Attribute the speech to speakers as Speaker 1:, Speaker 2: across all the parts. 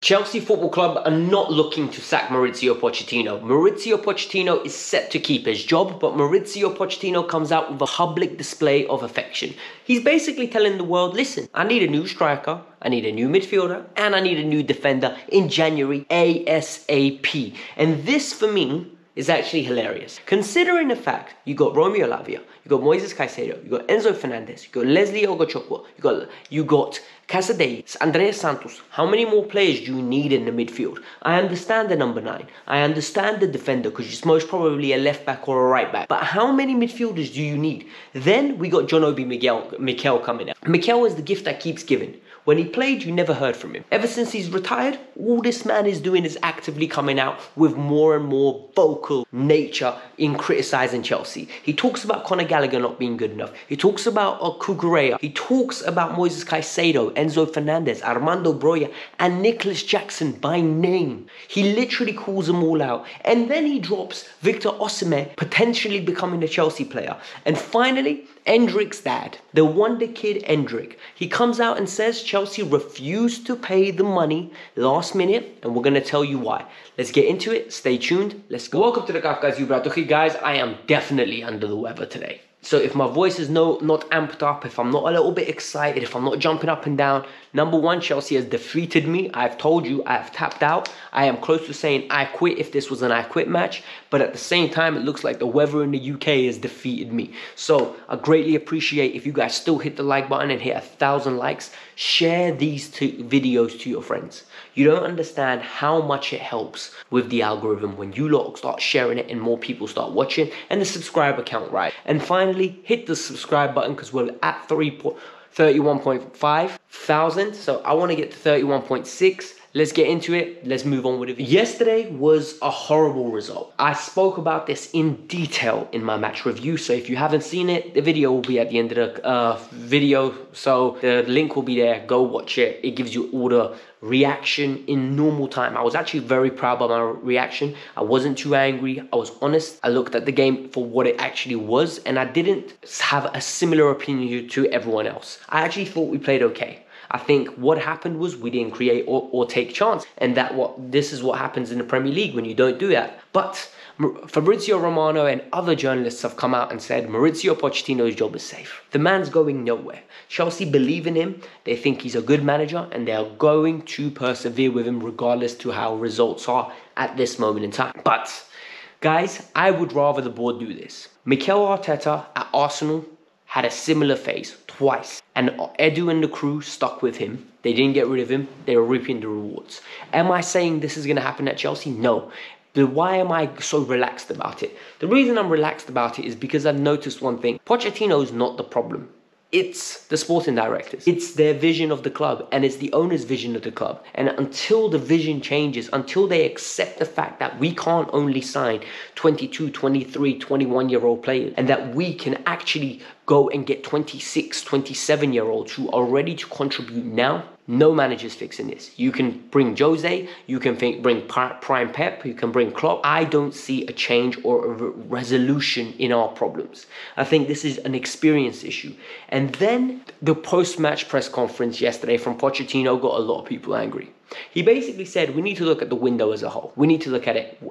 Speaker 1: Chelsea Football Club are not looking to sack Maurizio Pochettino. Maurizio Pochettino is set to keep his job, but Maurizio Pochettino comes out with a public display of affection. He's basically telling the world, listen, I need a new striker, I need a new midfielder, and I need a new defender in January ASAP. And this, for me, is actually hilarious. Considering the fact you got Romeo Lavia, you got Moises Caicedo, you got Enzo Fernandez, you got Leslie Ogochukwu, you got Casadei, Andreas Santos. How many more players do you need in the midfield? I understand the number 9. I understand the defender because it's most probably a left back or a right back. But how many midfielders do you need? Then we got John Obi Mikel coming out. Mikel is the gift that keeps giving. When he played, you never heard from him. Ever since he's retired, all this man is doing is actively coming out with more and more vocal nature in criticising Chelsea. He talks about Conor Gallagher not being good enough. He talks about Cucurella. He talks about Moises Caicedo, Enzo Fernandez, Armando Broja, and Nicholas Jackson by name. He literally calls them all out. And then he drops Victor Osimhen potentially becoming a Chelsea player. And finally, Endrick's dad, the wonder kid Endrick, he comes out and says Chelsea refused to pay the money last minute, and we're going to tell you why. Let's get into it. Stay tuned. Let's go. Welcome to the Kavkas View, guys. I am definitely under the weather today. So if my voice is not amped up, if I'm not a little bit excited, if I'm not jumping up and down, number one, Chelsea has defeated me. I've told you, I've tapped out. I am close to saying I quit if this was an I quit match. But at the same time, it looks like the weather in the UK has defeated me. So I greatly appreciate if you guys still hit the like button and hit 1,000 likes. Share these videos to your friends. You don't understand how much it helps with the algorithm when you lot start sharing it and more people start watching, and the subscriber count rise. And finally, hit the subscribe button because we're at 31.5 thousand. So I want to get to 31.6. Let's get into it. Let's move on with it. Yesterday was a horrible result. I spoke about this in detail in my match review. So if you haven't seen it, the video will be at the end of the video. So the link will be there. Go watch it. It gives you all the reaction in normal time. I was actually very proud of my reaction. I wasn't too angry. I was honest. I looked at the game for what it actually was, and I didn't have a similar opinion to everyone else. I actually thought we played okay. I think what happened was we didn't create or take chance, and this is what happens in the Premier League when you don't do that. But Fabrizio Romano and other journalists have come out and said Maurizio Pochettino's job is safe. The man's going nowhere. Chelsea believe in him. They think he's a good manager, and they are going to persevere with him regardless to how results are at this moment in time. But guys, I would rather the board do this. Mikel Arteta at Arsenal had a similar phase twice, and Edu and the crew stuck with him. They didn't get rid of him. They were reaping the rewards. Am I saying this is going to happen at Chelsea? No. But why am I so relaxed about it? The reason I'm relaxed about it is because I've noticed one thing. Pochettino is not the problem. It's the sporting directors. It's their vision of the club, and it's the owner's vision of the club. And until the vision changes, until they accept the fact that we can't only sign 22, 23, 21-year-old players, and that we can actually go and get 26, 27-year-olds who are ready to contribute now, no manager's fixing this. You can bring Jose, you can bring Prime Pep, you can bring Klopp. I don't see a change or a resolution in our problems. I think this is an experience issue. And then the post-match press conference yesterday from Pochettino got a lot of people angry. He basically said we need to look at the window as a whole. We need to look at it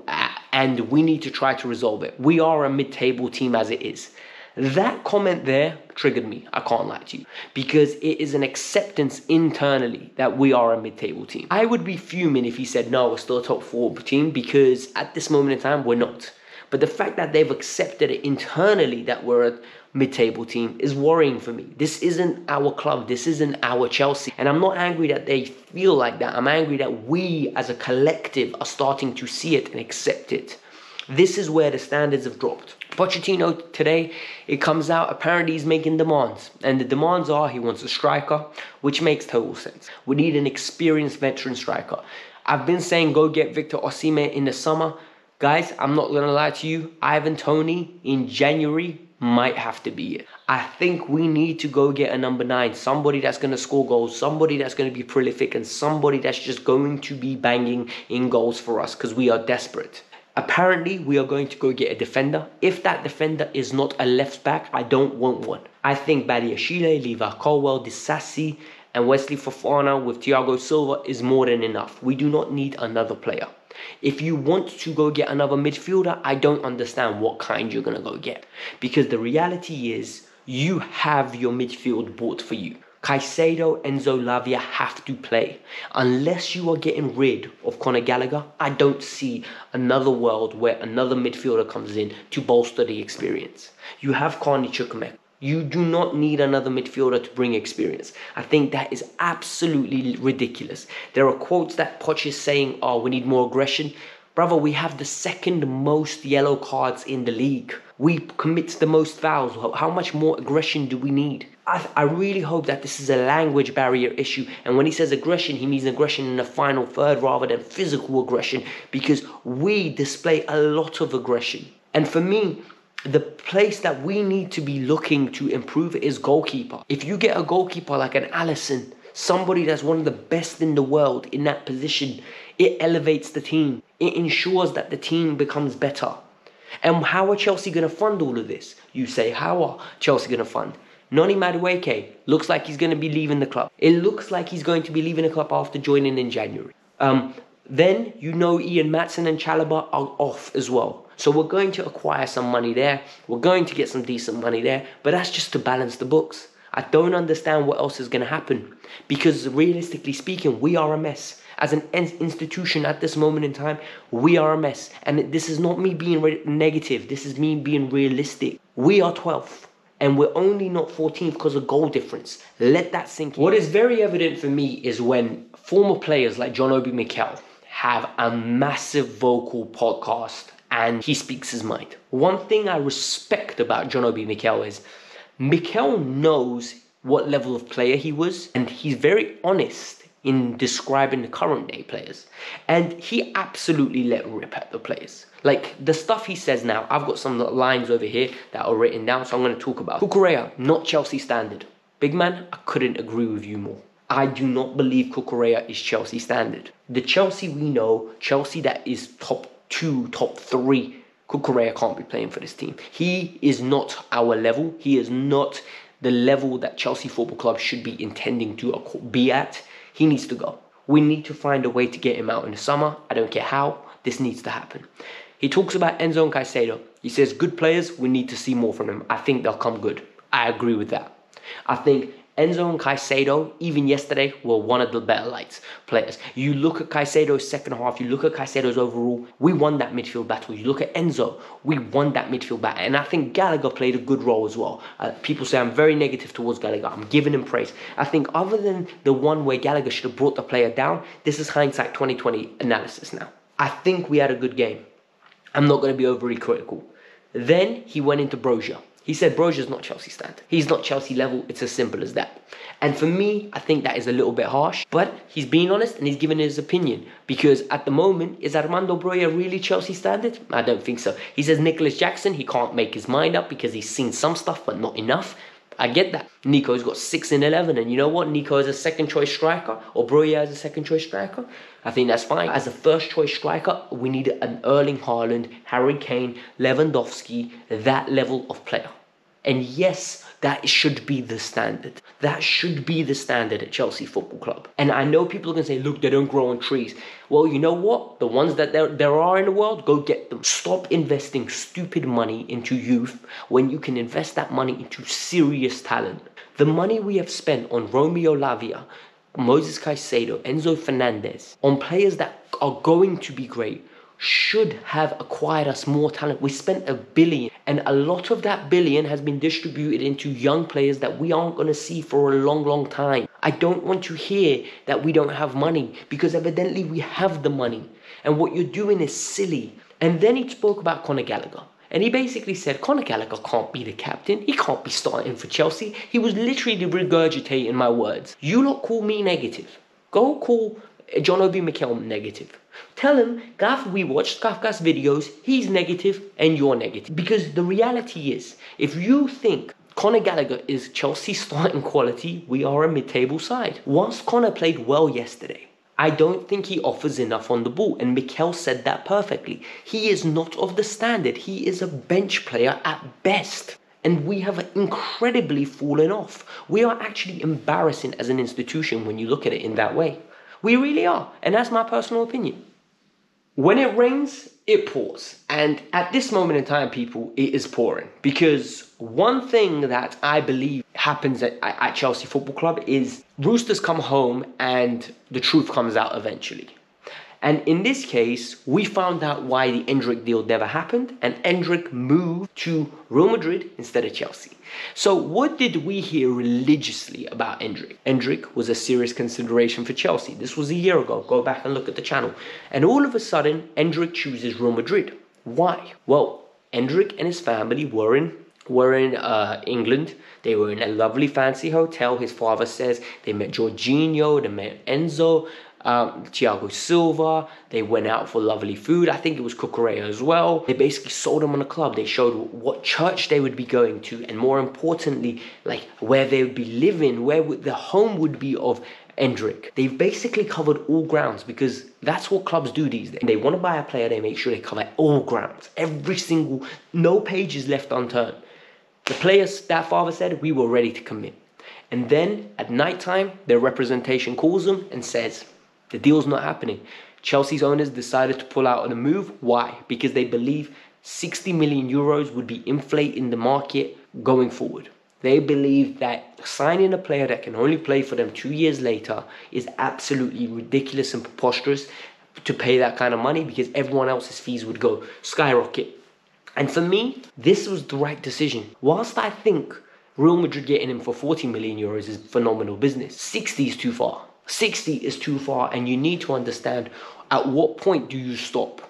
Speaker 1: and we need to try to resolve it. We are a mid-table team as it is. That comment there triggered me, I can't lie to you, because it is an acceptance internally that we are a mid-table team. I would be fuming if he said, no, we're still a top 4 team, because at this moment in time, we're not. But the fact that they've accepted it internally that we're a mid-table team is worrying for me. This isn't our club. This isn't our Chelsea. And I'm not angry that they feel like that. I'm angry that we as a collective are starting to see it and accept it. This is where the standards have dropped. Pochettino today, it comes out, apparently he's making demands. And the demands are he wants a striker, which makes total sense. We need an experienced veteran striker. I've been saying go get Victor Osimhen in the summer. Guys, I'm not going to lie to you. Ivan Toney in January might have to be it. I think we need to go get a number 9. Somebody that's going to score goals. Somebody that's going to be prolific. And somebody that's just going to be banging in goals for us because we are desperate. Apparently, we are going to go get a defender. If that defender is not a left back, I don't want one. I think Badiashile, Levi Colwell, Disassi, And Wesley Fofana with Thiago Silva is more than enough. We do not need another player. If you want to go get another midfielder, I don't understand what kind you're going to go get. Because the reality is, you have your midfield bought for you. Caicedo, Enzo, Lavia have to play. Unless you are getting rid of Conor Gallagher, I don't see another world where another midfielder comes in to bolster the experience. You have Carney Chukwuemeka. You do not need another midfielder to bring experience. I think that is absolutely ridiculous. There are quotes that Poch is saying, oh, we need more aggression. Brother, we have the second most yellow cards in the league. We commit the most fouls. How much more aggression do we need? I really hope that this is a language barrier issue. And when he says aggression, he means aggression in the final third rather than physical aggression. Because we display a lot of aggression. And for me, the place that we need to be looking to improve is goalkeeper. If you get a goalkeeper like an Alisson, somebody that's one of the best in the world in that position, it elevates the team. It ensures that the team becomes better. And how are Chelsea going to fund all of this? You say, how are Chelsea going to fund? Noni Madueke looks like he's going to be leaving the club. It looks like he's going to be leaving the club after joining in January. Then you know Ian Matson and Chalobah are off as well. So we're going to acquire some money there. We're going to get some decent money there. But that's just to balance the books. I don't understand what else is going to happen. Because realistically speaking, we are a mess. As an institution at this moment in time, we are a mess. And this is not me being negative. This is me being realistic. We are 12th. And we're only not 14th because of goal difference. Let that sink in. What is very evident for me is when former players like John Obi Mikel have a massive vocal podcast and he speaks his mind. One thing I respect about John Obi Mikel is Mikel knows what level of player he was, and he's very honest in describing the current day players. And he absolutely let rip at the players. Like the stuff he says now, I've got some lines over here that are written down, so I'm going to talk about. Cucurella, not Chelsea standard. Big man, I couldn't agree with you more. I do not believe Cucurella is Chelsea standard. The Chelsea we know, Chelsea that is top 2, top 3, Cucurella can't be playing for this team. He is not our level. He is not the level that Chelsea Football Club should be intending to be at. He needs to go. We need to find a way to get him out in the summer. I don't care how. This needs to happen. He talks about Enzo and Caicedo. He says, good players, we need to see more from them. I think they'll come good. I agree with that. I think Enzo and Caicedo, even yesterday, were one of the better players. You look at Caicedo's second half, you look at Caicedo's overall, we won that midfield battle. You look at Enzo, we won that midfield battle. And I think Gallagher played a good role as well. People say I'm very negative towards Gallagher. I'm giving him praise. I think other than the one where Gallagher should have brought the player down, this is hindsight 2020 analysis now. I think we had a good game. I'm not going to be overly critical. Then he went into Brozier. He said Brozier's not Chelsea standard. He's not Chelsea level. It's as simple as that. And for me, I think that is a little bit harsh. But he's being honest and he's giving his opinion. Because at the moment, is Armando Broja really Chelsea standard? I don't think so. He says Nicholas Jackson, he can't make his mind up because he's seen some stuff but not enough. I get that. Nico's got 6 in 11. And you know what? Nico is a second choice striker. Or Broja is a second choice striker. I think that's fine. As a first choice striker, we need an Erling Haaland, Harry Kane, Lewandowski, that level of player. And yes, that should be the standard. That should be the standard at Chelsea Football Club. And I know people are going to say, look, they don't grow on trees. Well, you know what? The ones that there are in the world, go get them. Stop investing stupid money into youth when you can invest that money into serious talent. The money we have spent on Romeo Lavia, Moses Caicedo, Enzo Fernandez, on players that are going to be great, should have acquired us more talent. We spent $1 billion, and a lot of that $1 billion has been distributed into young players that we aren't going to see for a long, long time. I don't want to hear that we don't have money, because evidently we have the money, and what you're doing is silly. And then he spoke about Conor Gallagher, and he basically said Conor Gallagher can't be the captain. He can't be starting for Chelsea. He was literally regurgitating my words. You lot call me negative. Go call John Obi Mikel negative. Tell him, Gav, we watched Kavkas videos, he's negative and you're negative. Because the reality is, if you think Conor Gallagher is Chelsea starting quality, we are a mid-table side. Whilst Conor played well yesterday, I don't think he offers enough on the ball. And Mikel said that perfectly. He is not of the standard. He is a bench player at best. And we have incredibly fallen off. We are actually embarrassing as an institution when you look at it in that way. We really are. And that's my personal opinion. When it rains, it pours. And at this moment in time, people, it is pouring. Because one thing that I believe happens at Chelsea Football Club is Roosters come home and the truth comes out eventually. And in this case, we found out why the Endrick deal never happened, and Endrick moved to Real Madrid instead of Chelsea. So what did we hear religiously about Endrick? Endrick was a serious consideration for Chelsea. This was a year ago. Go back and look at the channel. And all of a sudden, Endrick chooses Real Madrid. Why? Well, Endrick and his family were in England. They were in a lovely fancy hotel. His father says they met Jorginho, they met Enzo, Thiago Silva. They went out for lovely food. I think it was Cucurella as well. They basically sold him on a club. They showed what church they would be going to, and more importantly, like where they would be living, where the home would be of Endrick. They've basically covered all grounds, because that's what clubs do these days. They want to buy a player, they make sure they cover all grounds, every single, no pages left unturned. The players, that father said, we were ready to commit. And then at night time, their representation calls them and says, the deal's not happening. Chelsea's owners decided to pull out on a move. Why? Because they believe 60 million euros would be inflating the market going forward. They believe that signing a player that can only play for them 2 years later is absolutely ridiculous and preposterous to pay that kind of money, because everyone else's fees would go skyrocket. And for me, this was the right decision. Whilst I think Real Madrid getting him for 40 million euros is phenomenal business, 60 is too far. 60 is too far, and you need to understand at what point do you stop.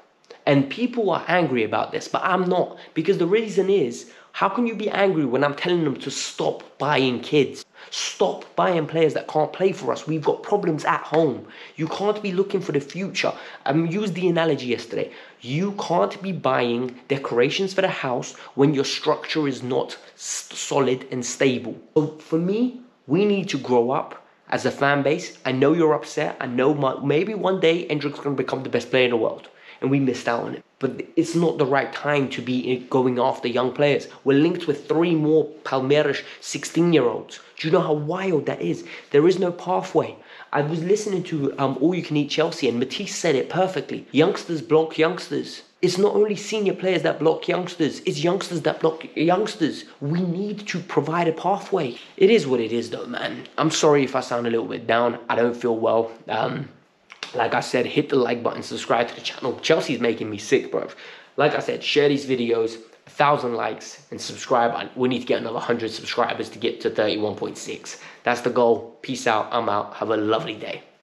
Speaker 1: And people are angry about this, but I'm not, because the reason is, how can you be angry when I'm telling them to stop buying kids? Stop buying players that can't play for us. We've got problems at home. You can't be looking for the future. I used the analogy yesterday. You can't be buying decorations for the house when your structure is not solid and stable. So for me, we need to grow up as a fan base. I know you're upset. I know maybe one day Endrick's going to become the best player in the world, and we missed out on it. But it's not the right time to be going after young players. We're linked with 3 more Palmeiras 16-year-olds. Do you know how wild that is? There is no pathway. I was listening to All You Can Eat Chelsea, and Matisse said it perfectly. Youngsters block youngsters. It's not only senior players that block youngsters, it's youngsters that block youngsters. We need to provide a pathway. It is what it is though, man. I'm sorry if I sound a little bit down. I don't feel well. Like I said, hit the like button, subscribe to the channel. Chelsea's making me sick, bro. Like I said, share these videos, 1,000 likes, and subscribe. We need to get another 100 subscribers to get to 31.6. That's the goal. Peace out. I'm out. Have a lovely day.